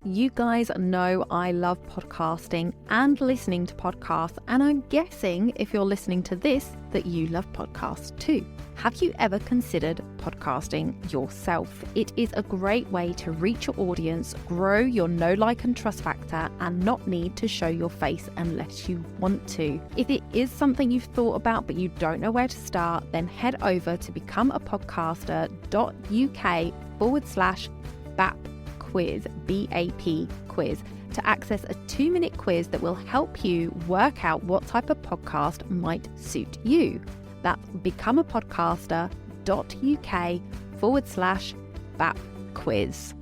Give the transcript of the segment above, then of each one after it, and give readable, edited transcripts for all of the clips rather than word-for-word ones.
You guys know I love podcasting and listening to podcasts, and I'm guessing if you're listening to this that you love podcasts too. Have you ever considered podcasting yourself? It is a great way to reach your audience, grow your know, like and trust factor, and not need to show your face unless you want to. If it is something you've thought about but you don't know where to start, then head over to becomeapodcaster.uk/BAP quiz, BAP quiz, to access a 2-minute quiz that will help you work out what type of podcast might suit you. That's becomeapodcaster.uk/BAP quiz.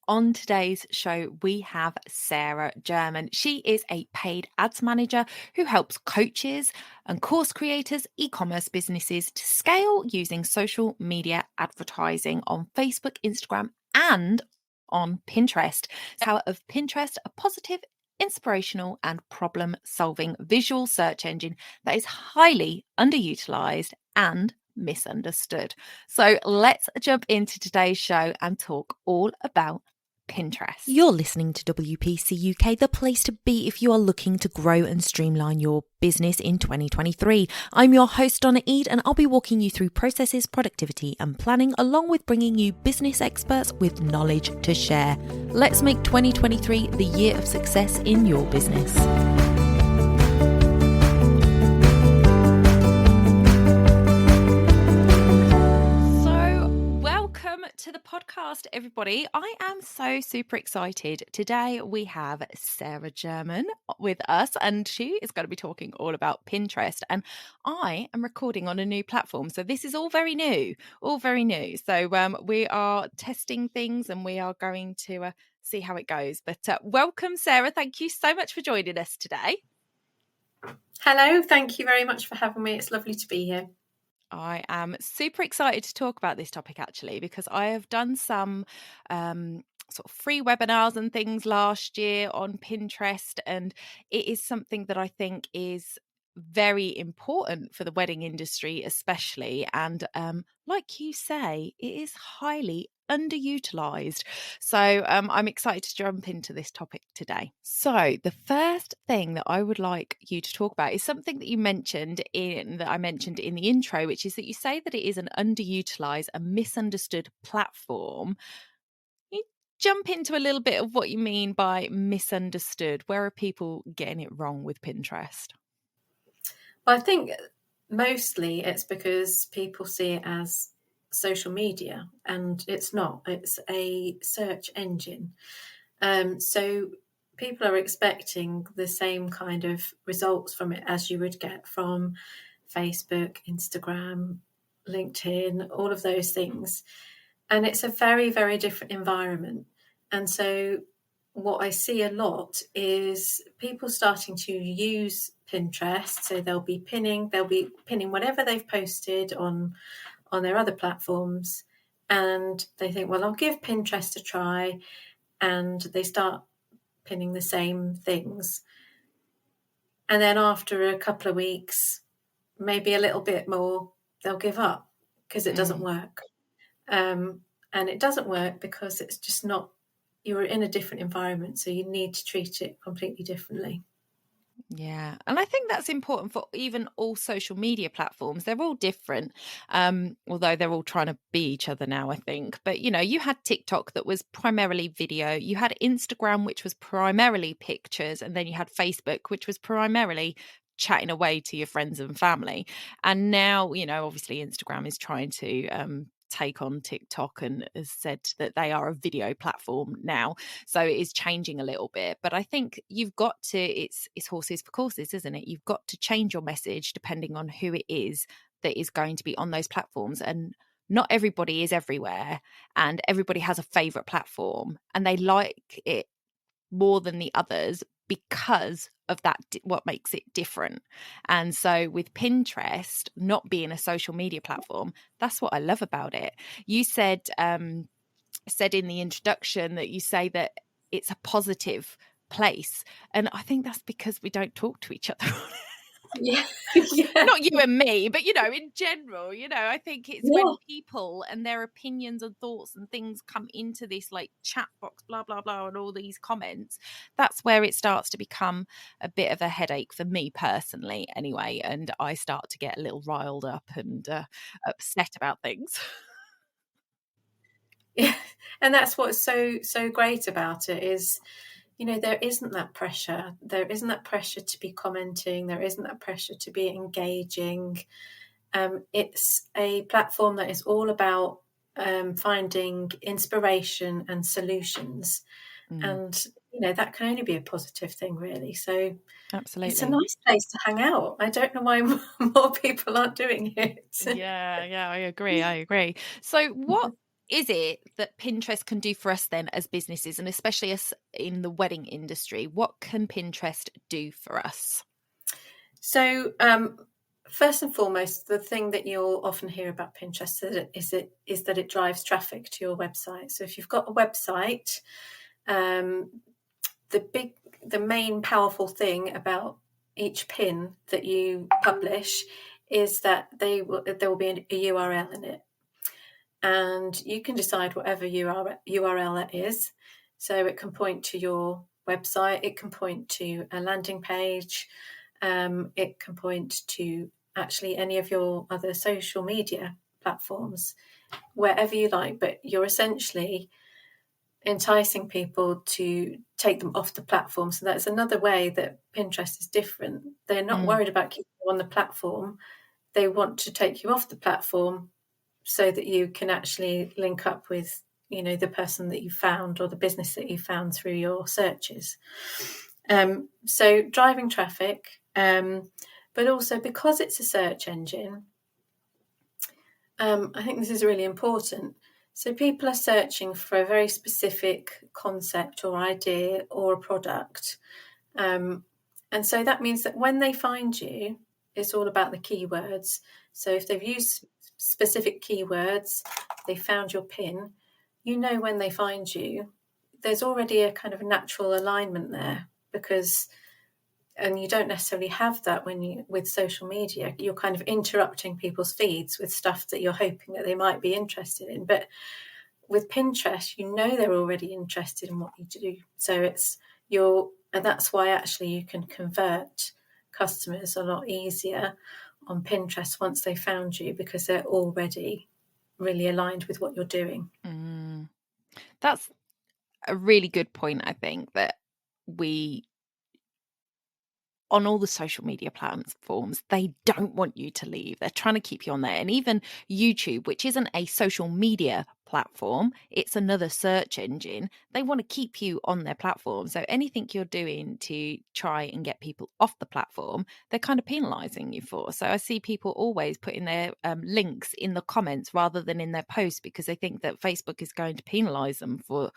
On today's show, we have Sarah German. She is a paid ads manager who helps coaches and course creators, e-commerce businesses to scale using social media advertising on Facebook, Instagram, and on Pinterest. The power of Pinterest, a positive, inspirational, and problem-solving visual search engine that is highly underutilized and misunderstood. So let's jump into today's show and talk all about Pinterest. You're listening to WPC UK, the place to be if you are looking to grow and streamline your business in 2023. I'm your host, Donna Eade, and I'll be walking you through processes, productivity, and planning, along with bringing you business experts with knowledge to share. Let's make 2023 the year of success in your business. To the podcast, everybody. I am so super excited. Today we have Sarah German with us, and she is going to be talking all about Pinterest. And I am recording on a new platform, so this is all very new. So we are testing things, and we are going to see how it goes. But welcome, Sarah. Thank you so much for joining us today. Hello, thank you very much for having me. It's lovely to be here. I am super excited to talk about this topic, actually, because I have done some sort of free webinars and things last year on Pinterest, and it is something that I think is very important for the wedding industry, especially. And like you say, it is highly underutilized. So I'm excited to jump into this topic today. So the first thing that I would like you to talk about is something that I mentioned in the intro, which is that you say that it is an underutilized and misunderstood platform. You jump into a little bit of what you mean by misunderstood. Where are people getting it wrong with Pinterest? Well, I think mostly it's because people see it as social media, and it's not. It's a search engine. So people are expecting the same kind of results from it as you would get from Facebook, Instagram, LinkedIn, all of those things. And it's a very, very different environment. And so what I see a lot is people starting to use Pinterest. So they'll be pinning whatever they've posted on their other platforms, and they think, well, I'll give Pinterest a try, and they start pinning the same things. And then after a couple of weeks, maybe a little bit more, they'll give up because it doesn't work. And it doesn't work because it's just not, you're in a different environment, so you need to treat it completely differently. Yeah. And I think that's important for even all social media platforms. They're all different, although they're all trying to be each other now, I think. But, you had TikTok that was primarily video. You had Instagram, which was primarily pictures. And then you had Facebook, which was primarily chatting away to your friends and family. And now, obviously Instagram is trying to take on TikTok and has said that they are a video platform now, so it is changing a little bit. But I think you've got to, it's horses for courses, isn't it? You've got to change your message depending on who it is that is going to be on those platforms. And not everybody is everywhere, and everybody has a favorite platform and they like it more than the others because of that, what makes it different. And so with Pinterest not being a social media platform, that's what I love about it. You said in the introduction that you say that it's a positive place, and I think that's because we don't talk to each other. Yeah. Yeah. Not you and me, but, in general, I think it's Yeah. when people and their opinions and thoughts and things come into this like chat box, blah, blah, blah, and all these comments, that's where it starts to become a bit of a headache for me personally anyway. And I start to get a little riled up and upset about things. Yeah. And that's what's so great about it is, there isn't that pressure. There isn't that pressure to be commenting. There isn't that pressure to be engaging. It's a platform that is all about finding inspiration and solutions. And, that can only be a positive thing, really. So it's a Absolutely. nice place to hang out. I don't know why more people aren't doing it. Yeah, I agree. So what is it that Pinterest can do for us then as businesses, and especially us in the wedding industry? What can Pinterest do for us? So, first and foremost, the thing that you'll often hear about Pinterest is that it drives traffic to your website. So if you've got a website, the main powerful thing about each pin that you publish is that there will be a URL in it, and you can decide whatever URL that is. So it can point to your website, it can point to a landing page, it can point to actually any of your other social media platforms, wherever you like, but you're essentially enticing people to take them off the platform. So that's another way that Pinterest is different. They're not worried about keeping you on the platform. They want to take you off the platform so that you can actually link up with, the person that you found or the business that you found through your searches. So driving traffic, but also because it's a search engine, I think this is really important. So people are searching for a very specific concept or idea or a product. And so that means that when they find you, it's all about the keywords. So if they've used specific keywords, they found your pin, when they find you, there's already a kind of natural alignment there, and you don't necessarily have that with social media. You're kind of interrupting people's feeds with stuff that you're hoping that they might be interested in. But with Pinterest, they're already interested in what you do. So and that's why actually you can convert customers a lot easier on Pinterest once they found you, because they're already really aligned with what you're doing. That's a really good point, I think, that on all the social media platforms, they don't want you to leave. They're trying to keep you on there. And even YouTube, which isn't a social media platform, it's another search engine. They want to keep you on their platform. So anything you're doing to try and get people off the platform, they're kind of penalizing you for. So I see people always putting their links in the comments rather than in their posts, because they think that Facebook is going to penalize them for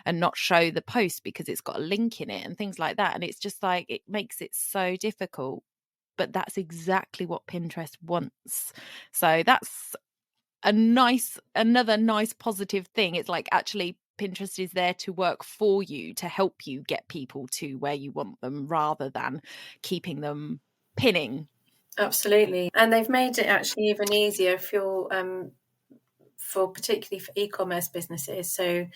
and not show the post because it's got a link in it and things like that. And it's just like, it makes it so difficult. But that's exactly what Pinterest wants. So that's another nice positive thing. It's like, actually, Pinterest is there to work for you, to help you get people to where you want them, rather than keeping them pinning. Absolutely. And they've made it actually even easier if you're particularly for e-commerce businesses. So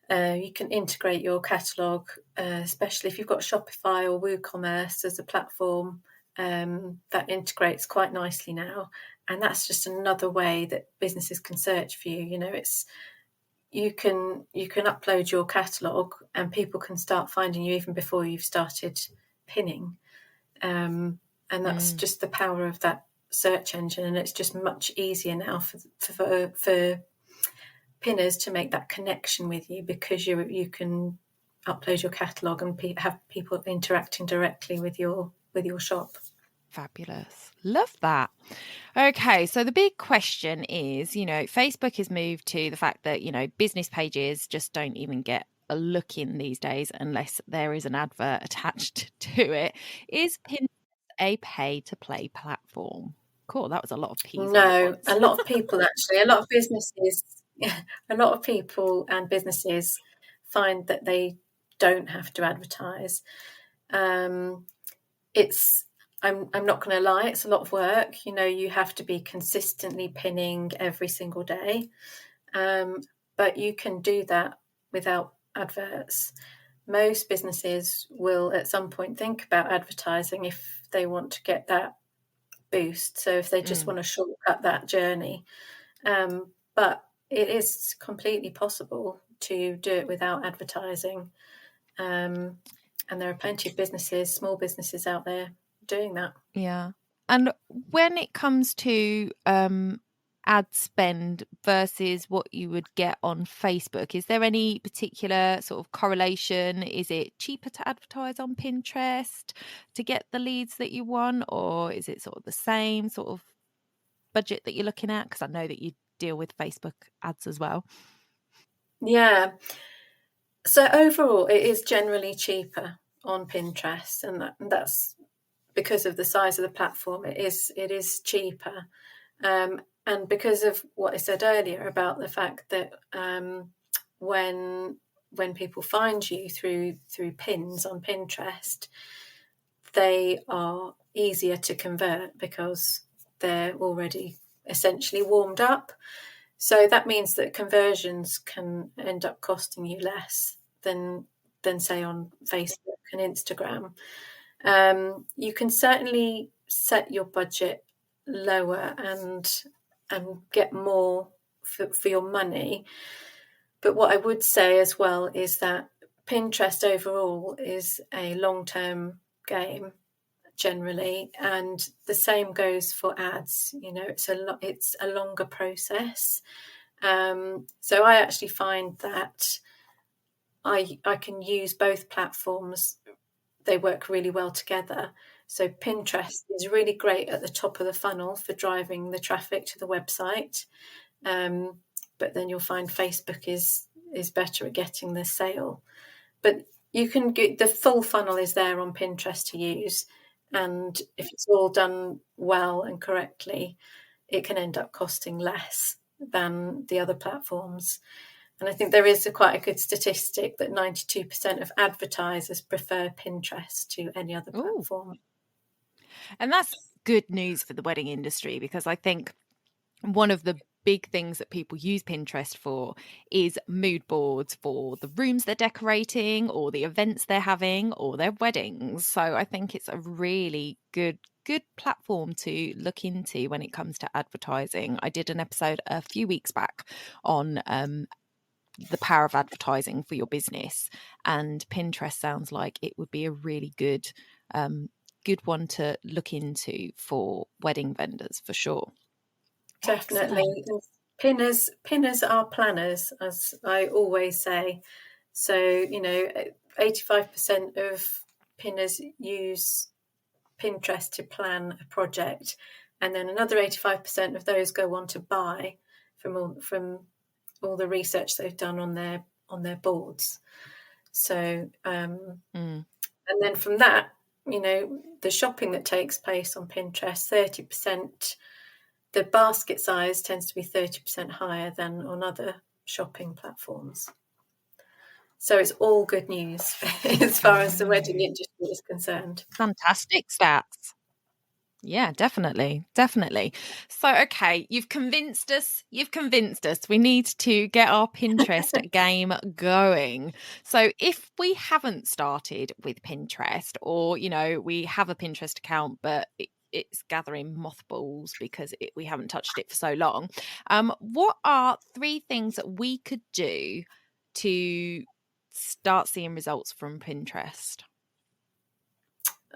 you can integrate your catalogue, especially if you've got Shopify or WooCommerce as a platform, that integrates quite nicely now. And that's just another way that businesses can search for you. You can upload your catalogue and people can start finding you even before you've started pinning. And that's just the power of that search engine. And it's just much easier now for pinners to make that connection with you, because you can upload your catalogue and have people interacting directly with your shop. Fabulous. Love that. Okay, so the big question is, Facebook has moved to the fact that, business pages just don't even get a look in these days unless there is an advert attached to it. Is Pinterest a pay-to-play platform? Cool, that was a lot of P's all at No, once. a lot of people actually, a lot of businesses, a lot of people and businesses find that they don't have to advertise. I'm not going to lie, it's a lot of work. You have to be consistently pinning every single day. But you can do that without adverts. Most businesses will at some point think about advertising if they want to get that boost. So if they just want to shortcut that journey. But it is completely possible to do it without advertising. And there are plenty of businesses, small businesses out there doing that. Yeah. And when it comes to ad spend versus what you would get on Facebook, is there any particular sort of correlation? Is it cheaper to advertise on Pinterest to get the leads that you want, or is it sort of the same sort of budget that you're looking at? Because I know that you deal with Facebook ads as well. Yeah. So overall, it is generally cheaper on Pinterest, and that's because of the size of the platform. It is cheaper, and because of what I said earlier about the fact that when people find you through pins on Pinterest, they are easier to convert because they're already essentially warmed up. So that means that conversions can end up costing you less than say on Facebook and Instagram. You can certainly set your budget lower and get more for your money. But what I would say as well is that Pinterest overall is a long-term game generally, and the same goes for ads. It's a longer process. So I actually find that I can use both platforms. They work really well together. So Pinterest is really great at the top of the funnel for driving the traffic to the website. But then you'll find Facebook is better at getting the sale. But you can get the full funnel is there on Pinterest to use. And if it's all done well and correctly, it can end up costing less than the other platforms. And I think there is quite a good statistic that 92% of advertisers prefer Pinterest to any other platform. And that's good news for the wedding industry, because I think one of the big things that people use Pinterest for is mood boards for the rooms they're decorating or the events they're having or their weddings. So I think it's a really good platform to look into when it comes to advertising. I did an episode a few weeks back on the power of advertising for your business, and Pinterest sounds like it would be a really good one to look into for wedding vendors for sure. Definitely. Pinners are planners, as I always say. So 85% of pinners use Pinterest to plan a project, and then another 85% of those go on to buy from all the research they've done on their boards. So and then from that, the shopping that takes place on Pinterest, 30%, the basket size tends to be 30% higher than on other shopping platforms. So it's all good news as far as the wedding industry is concerned. Fantastic stats. Yeah, definitely. So, okay, you've convinced us. We need to get our Pinterest game going. So if we haven't started with Pinterest, or, we have a Pinterest account, but it's gathering mothballs because we haven't touched it for so long, what are 3 things that we could do to start seeing results from Pinterest?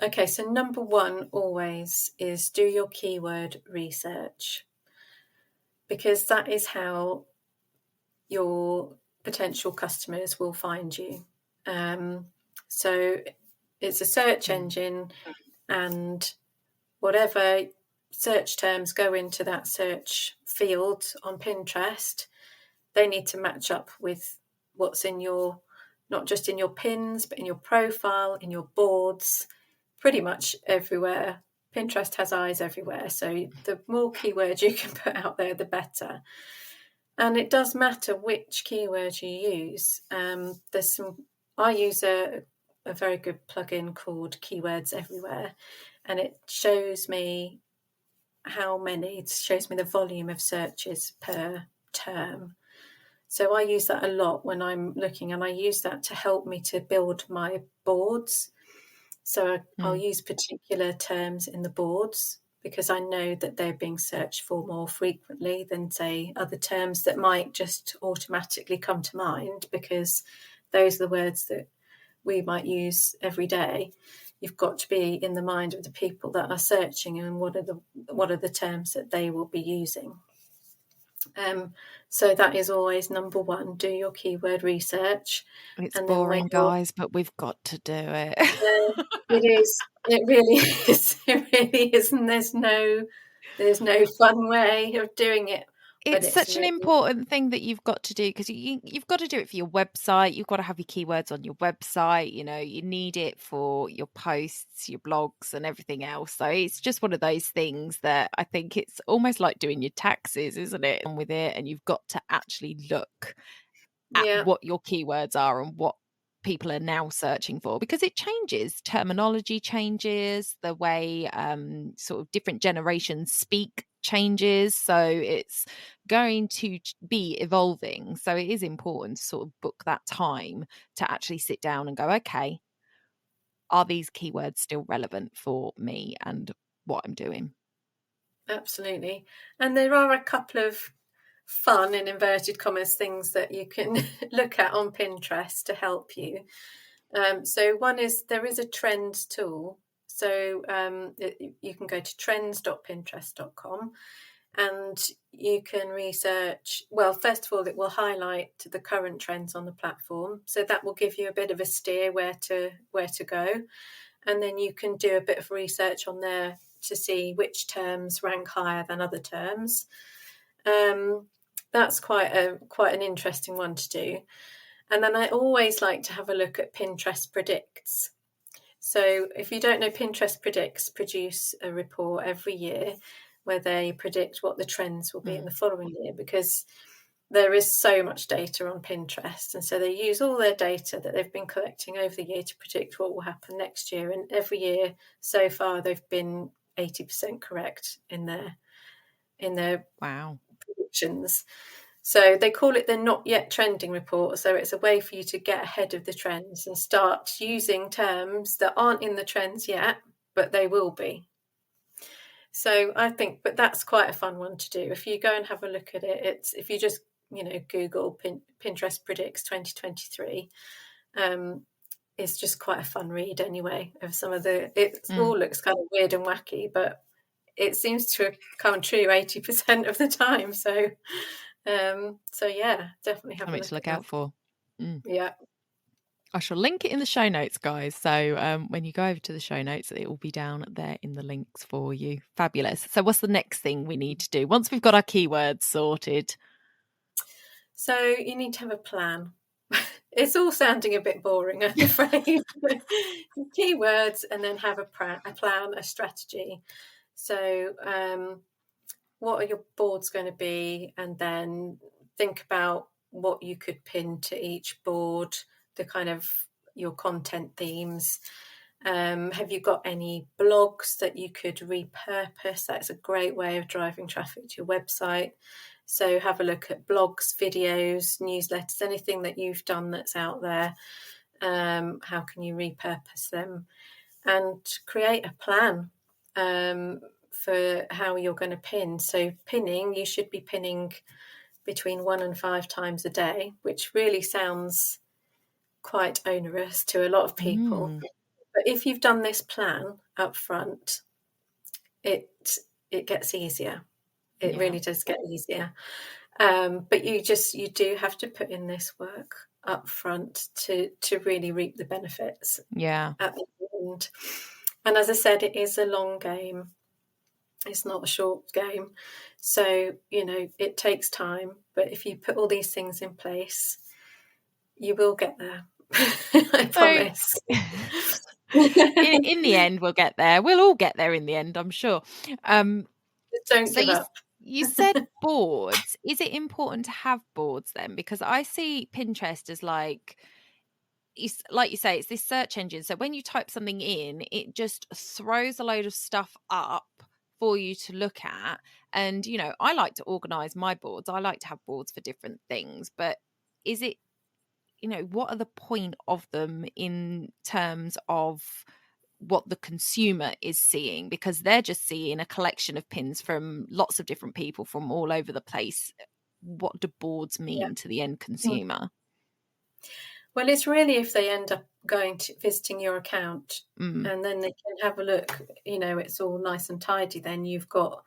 Okay, so number 1 always is do your keyword research, because that is how your potential customers will find you. So it's a search engine, and whatever search terms go into that search field on Pinterest, they need to match up with what's in your, not just in your pins, but in your profile, in your boards, pretty much everywhere. Pinterest has eyes everywhere. So the more keywords you can put out there, the better. And it does matter which keywords you use. I use a very good plugin called Keywords Everywhere. and it shows me it shows me the volume of searches per term. So I use that a lot when I'm looking, and I use that to help me to build my boards. So I'll use particular terms in the boards because I know that they're being searched for more frequently than, say, other terms that might just automatically come to mind because those are the words that we might use every day. You've got to be in the mind of the people that are searching, and what are the terms that they will be using. So that is always number one. Do your keyword research. It's And then boring, guys, but we've got to do it. it is. It really is. It really is. And there's no fun way of doing it. But It's it's such an really, important thing that you've got to do, because you've got to do it for your website. You've got to have your keywords on your website. You know, you need it for your posts, your blogs, and everything else. So it's just one of those things that I think it's almost like doing your taxes, isn't it? And with it, and you've got to actually look at yeah, what your keywords are and what people are now searching for, because it changes, terminology changes, the way sort of different generations speak changes, so it's going to be evolving. So it is important to sort of book that time to actually sit down and go, okay, are these keywords still relevant for me and what I'm doing? absolutely. And there are a couple of fun, in inverted commas, things that you can look at on Pinterest to help you. So one is, there is a trends tool. So you can go to trends.pinterest.com and you can research. Well, first of all, it will highlight the current trends on the platform. So that will give you a bit of a steer where to go. And then you can do a bit of research on there to see which terms rank higher than other terms. That's quite an interesting one to do. And then I always like to have a look at Pinterest Predicts. So if you don't know, Pinterest Predicts produce a report every year where they predict what the trends will be in the following year, because there is so much data on Pinterest. And so they use all their data that they've been collecting over the year to predict what will happen next year. And every year so far, they've been 80% correct in their Wow. predictions. So they call it the not yet trending report. So it's a way for you to get ahead of the trends and start using terms that aren't in the trends yet, but they will be. So I think, but that's quite a fun one to do. If you go and have a look at it, if you just, Google Pinterest Predicts 2023, it's just quite a fun read anyway of some of it all looks kind of weird and wacky, but it seems to come true 80% of the time. So yeah, definitely have Something a to look look at out for. Yeah. I shall link it in the show notes, guys. So when you go over to the show notes, it will be down there in the links for you. Fabulous. So what's the next thing we need to do once we've got our keywords sorted? So you need to have a plan. It's all sounding a bit boring, I'm afraid. Keywords, and then have a plan, a strategy. So what are your boards going to be? And then think about what you could pin to each board, the kind of your content themes. Have you got any blogs that you could repurpose? That's a great way of driving traffic to your website. So have a look at blogs, videos, newsletters, anything that you've done that's out there. How can you repurpose them? And create a plan for how you're going to pin. So pinning, you should be pinning between 1 and 5 times a day, which really sounds quite onerous to a lot of people. But if you've done this plan up front, it gets easier. It really does get easier. But you do have to put in this work up front to really reap the benefits at the end. And as I said, it is a long game. It's not a short game. So, it takes time. But if you put all these things in place, you will get there. I promise. in the end, we'll get there. We'll all get there in the end, I'm sure. Don't give up. You said boards. Is it important to have boards then? Because I see Pinterest as like, it's like you say, it's this search engine. So when you type something in, it just throws a load of stuff up for you to look at. And, you know, I like to organize my boards. I like to have boards for different things. But is it, you know, what are the point of them in terms of what the consumer is seeing? Because they're just seeing a collection of pins from lots of different people from all over the place. What do boards mean to the end consumer? Well, it's really if they end up going to visiting your account Mm. and then they can have a look, you know, it's all nice and tidy. Then you've got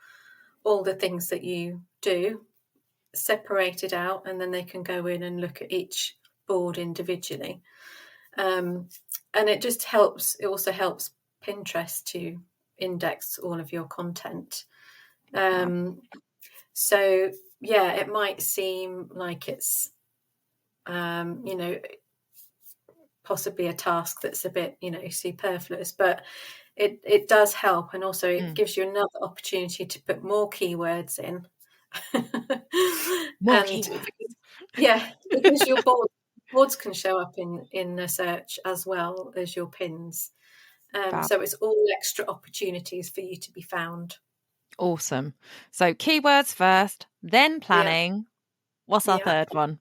all the things that you do separated out, and then they can go in and look at each board individually. And it just helps. It also helps Pinterest to index all of your content. So yeah, it might seem like it's, you know, possibly a task that's a bit, you know, superfluous, but it does help, and also it gives you another opportunity to put more keywords in. More And keywords. because your boards can show up in the search as well as your pins. So it's all extra opportunities for you to be found. Awesome. So keywords first, then planning. Yeah. What's our Yeah. third one?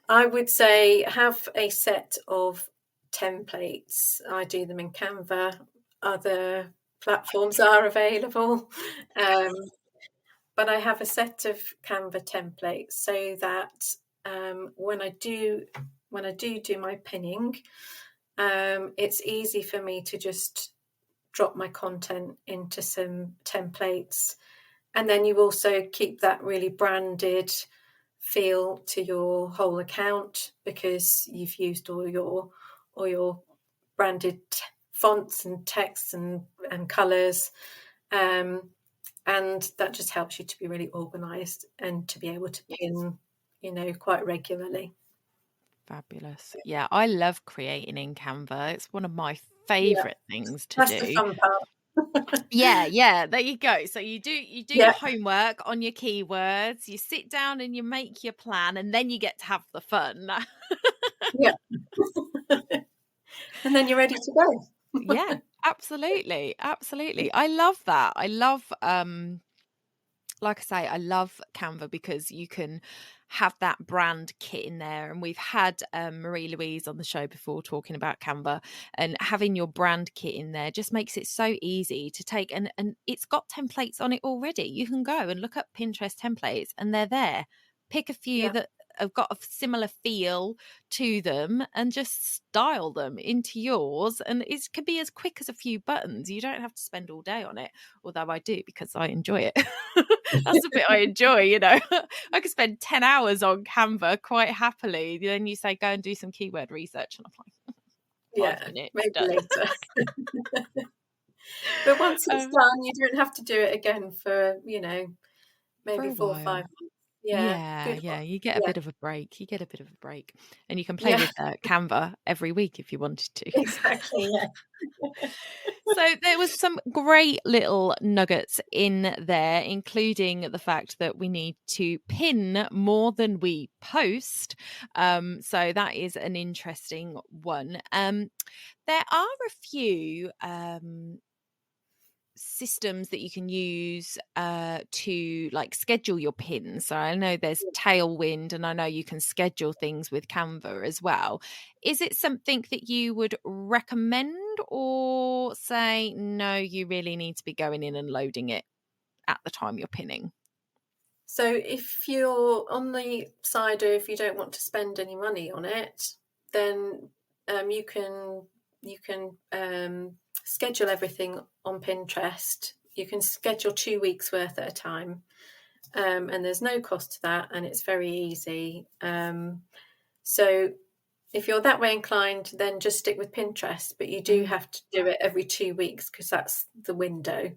I would say have a set of templates. I do them in Canva. Other platforms are available. But I have a set of Canva templates so that when I do my pinning, it's easy for me to just drop my content into some templates, and then you also keep that really branded feel to your whole account because you've used all your branded fonts and texts and colours. And that just helps you to be really organised and to be able to pin, you know, quite regularly. Fabulous. Yeah, I love creating in Canva. It's one of my Yeah, favourite things to that's the do. fun part. Yeah, there you go. So you do Yeah, your homework on your keywords, you sit down and you make your plan, and then you get to have the fun. yeah. And then you're ready to go. Yeah, absolutely. I love that. I love like I say, I love Canva because you can have that brand kit in there. And we've had Marie Louise on the show before talking about Canva, and having your brand kit in there just makes it so easy to take. And it's got templates on it already. You can go and look up Pinterest templates and they're there. Pick a few Yeah, that have got a similar feel to them and just style them into yours. And it can be as quick as a few buttons. You don't have to spend all day on it, although I do because I enjoy it. That's the bit I enjoy, you know. I could spend 10 hours on Canva quite happily. Then you say, go and do some keyword research. And I'm like, 5 minutes, maybe done. later. But once it's done, you don't have to do it again for, you know, For maybe a 4 or 5 while. months. Yeah, good Yeah, one. you get a Yeah, bit of a break. And you can play yeah, with Canva every week if you wanted to. exactly. Yeah, So there was some great little nuggets in there, including the fact that we need to pin more than we post. So that is an interesting one. There are a few systems that you can use to like schedule your pins. So I know there's Tailwind, and I know you can schedule things with Canva as well. Is it something that you would recommend, or say no, you really need to be going in and loading it at the time you're pinning? So if you're on the side of you don't want to spend any money on it, then you can schedule everything on Pinterest. You can schedule 2 weeks worth at a time, and there's no cost to that, and it's very easy. So if you're that way inclined, then just stick with Pinterest, but you do have to do it every 2 weeks because that's the window.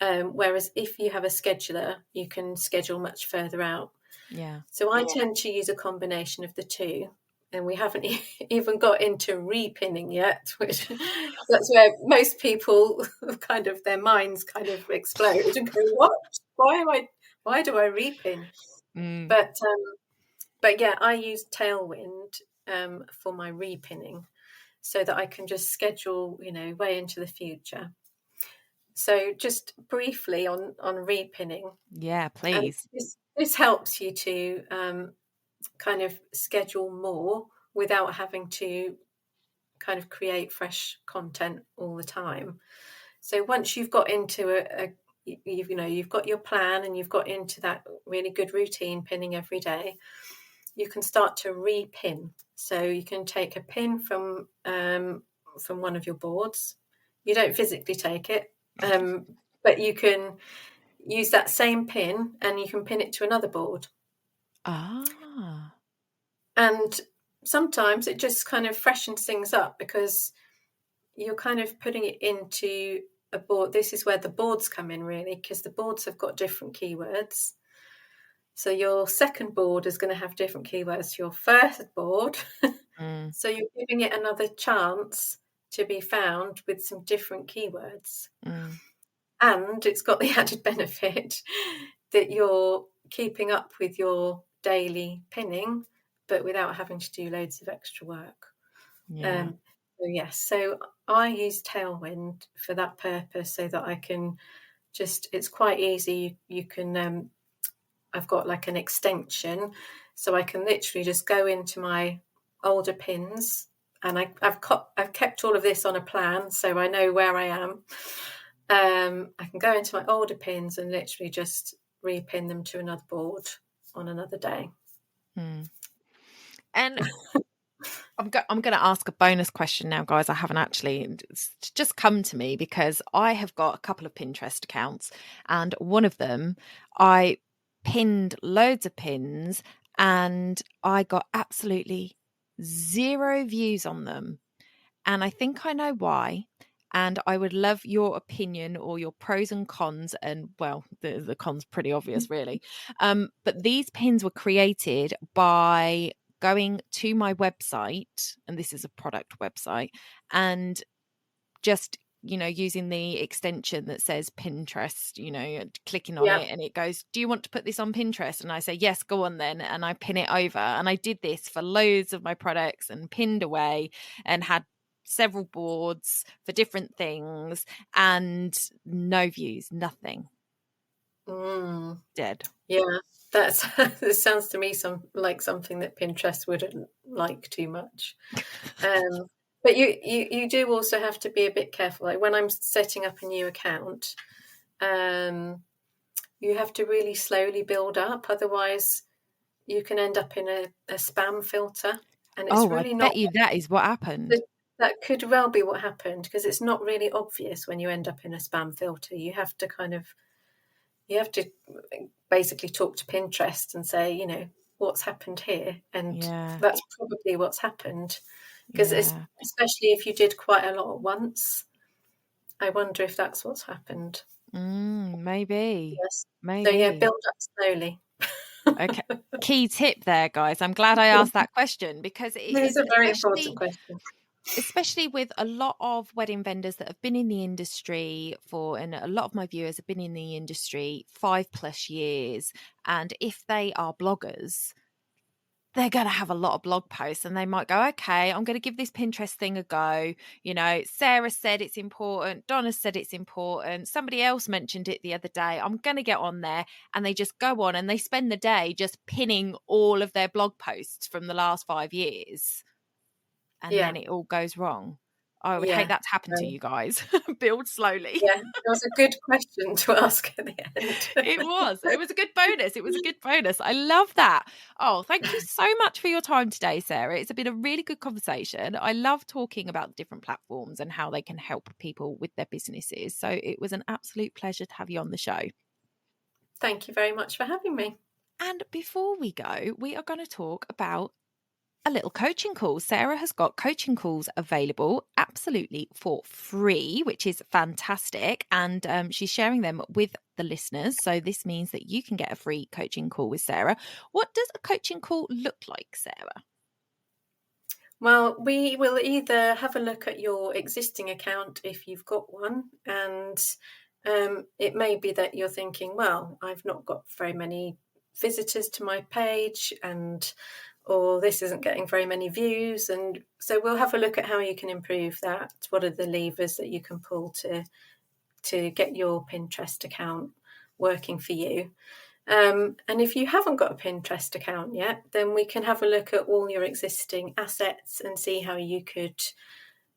Whereas if you have a scheduler, you can schedule much further out. Yeah. So I tend to use a combination of the two. And we haven't even got into repinning yet, which that's where most people kind of their minds kind of explode and go, "What? Why do I repin?" Mm. But yeah, I use Tailwind, for my repinning, so that I can just schedule, way into the future. So just briefly on repinning, Yeah, and please. this helps you to kind of schedule more without having to kind of create fresh content all the time. So once you've got into you've got your plan and you've got into that really good routine pinning every day, you can start to repin. So you can take a pin from one of your boards. You don't physically take it, but you can use that same pin and you can pin it to another board. Ah. And sometimes it just kind of freshens things up because you're kind of putting it into a board. This is where the boards come in, really, because the boards have got different keywords. So your second board is going to have different keywords to your first board. Mm. So you're giving it another chance to be found with some different keywords. Mm. And it's got the added benefit that you're keeping up with your daily pinning, but without having to do loads of extra work. Yeah. So I use Tailwind for that purpose, so that I can it's quite easy. You can, I've got like an extension, so I can literally just go into my older pins, and I've kept all of this on a plan, so I know where I am. I can go into my older pins and literally just repin them to another board on another day. Mm. And I'm going to ask a bonus question now, guys. I haven't actually. It's just come to me because I have got a couple of Pinterest accounts, and one of them I pinned loads of pins, and I got absolutely 0 views on them. And I think I know why. And I would love your opinion or your pros and cons. And well, the cons pretty obvious, really. But these pins were created by going to my website, and this is a product website, and just using the extension that says Pinterest, clicking on Yeah. it, and it goes, do you want to put this on Pinterest? And I say, yes, go on then. And I pin it over. And I did this for loads of my products and pinned away and had several boards for different things, and no views, nothing. Dead. Yeah, that's it sounds to me like something that Pinterest wouldn't like too much. But you do also have to be a bit careful. Like when I'm setting up a new account, you have to really slowly build up. Otherwise, you can end up in a spam filter, and it's Oh, I really not. bet you that is what happened. That could well be what happened, because it's not really obvious when you end up in a spam filter. You have to basically talk to Pinterest and say, what's happened here, and Yeah. that's probably what's happened, because Yeah. especially if you did quite a lot at once. I wonder if that's what's happened. Maybe. Yes. So yeah, Maybe. build up slowly. Okay. Key tip there, guys. I'm glad I asked that question because it It is is a very important question. especially with a lot of wedding vendors that have been in the industry and a lot of my viewers have been in the industry 5+ years. And if they are bloggers, they're going to have a lot of blog posts, and they might go, okay, I'm going to give this Pinterest thing a go. Sarah said it's important. Donna said it's important. Somebody else mentioned it the other day. I'm going to get on there. And they just go on and they spend the day just pinning all of their blog posts from the last 5 years. And then it all goes wrong. I would hate that to happen to you guys. Build slowly. Yeah, it was a good question to ask at the end. It was a good bonus. It was a good bonus. I love that. Oh, thank you so much for your time today, Sarah. It's been a really good conversation. I love talking about different platforms and how they can help people with their businesses. So it was an absolute pleasure to have you on the show. Thank you very much for having me. And before we go, we are going to talk about a little coaching call. Sarah has got coaching calls available absolutely for free, which is fantastic. And she's sharing them with the listeners. So this means that you can get a free coaching call with Sarah. What does a coaching call look like, Sarah? Well, we will either have a look at your existing account if you've got one, and it may be that you're thinking, well, I've not got very many visitors to my page, and or this isn't getting very many views. And so we'll have a look at how you can improve that. What are the levers that you can pull to get your Pinterest account working for you? And if you haven't got a Pinterest account yet, then we can have a look at all your existing assets and see how you could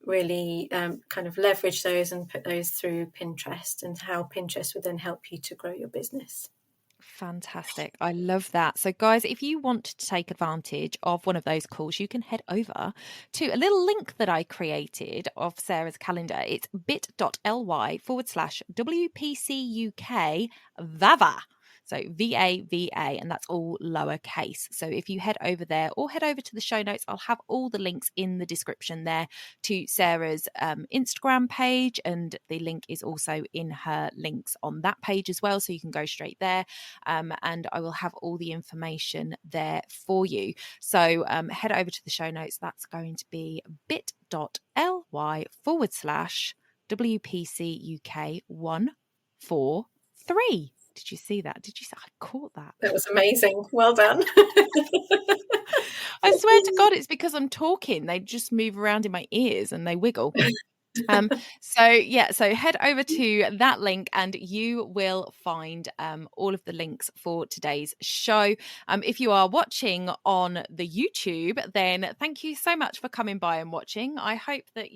really kind of leverage those and put those through Pinterest, and how Pinterest would then help you to grow your business. Fantastic. I love that. So, guys, if you want to take advantage of one of those calls, you can head over to a little link that I created of Sarah's calendar. It's bit.ly/WPCUK VAVA. So VAVA, and that's all lowercase. So if you head over there or head over to the show notes, I'll have all the links in the description there to Sarah's Instagram page. And the link is also in her links on that page as well. So you can go straight there. And I will have all the information there for you. So head over to the show notes. That's going to be bit.ly/WPCUK143. Did you see that? Did you see? I caught that. That was amazing. Well done. I swear to God, it's because I'm talking. They just move around in my ears and they wiggle. So head over to that link and you will find all of the links for today's show. If you are watching on the YouTube, then thank you so much for coming by and watching. I hope that,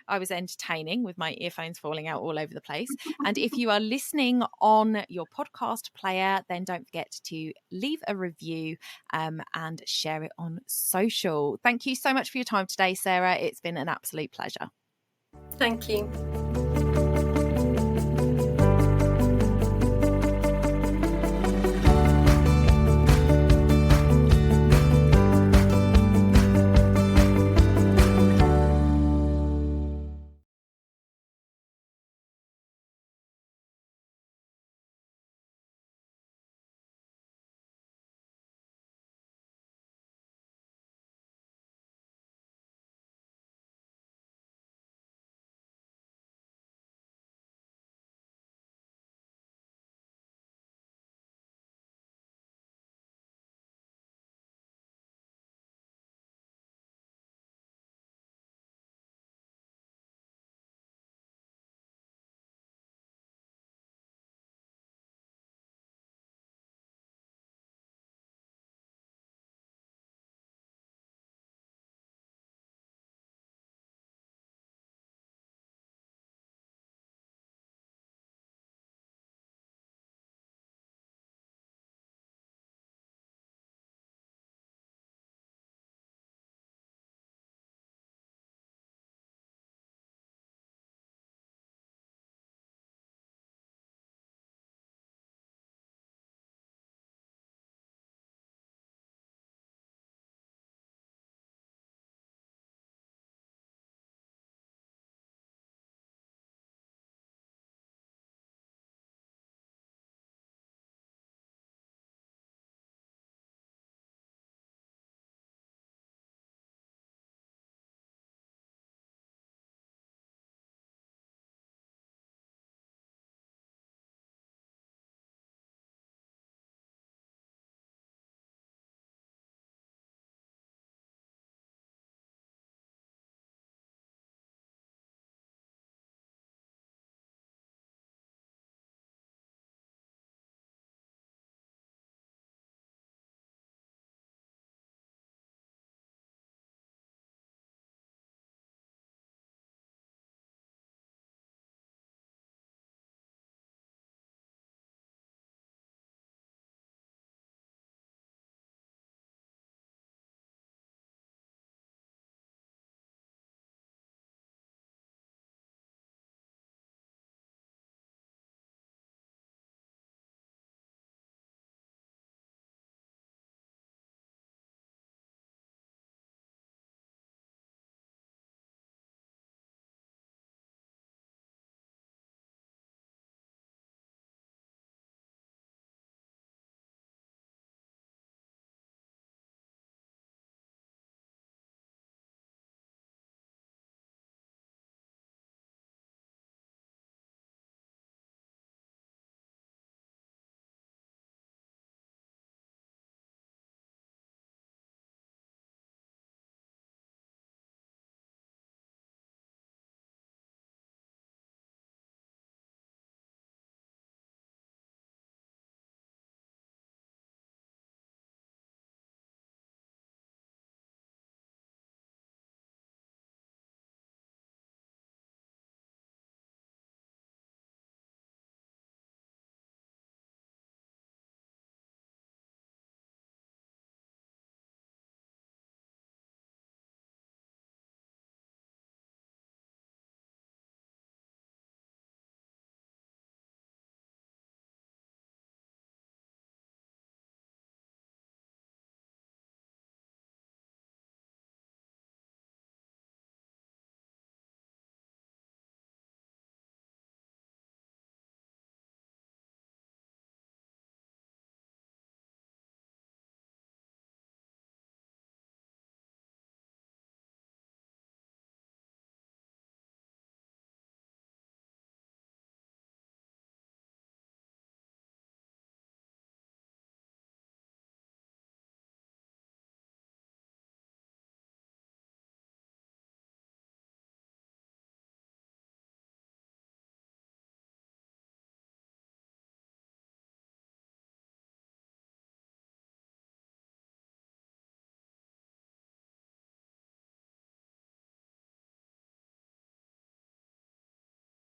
I was entertaining with my earphones falling out all over the place. And if you are listening on your podcast player, then don't forget to leave a review and share it on social. Thank you so much for your time today, Sarah. It's been an absolute pleasure. Thank you.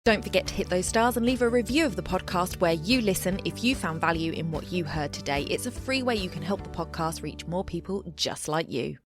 Don't forget to hit those stars and leave a review of the podcast where you listen if you found value in what you heard today. It's a free way you can help the podcast reach more people just like you.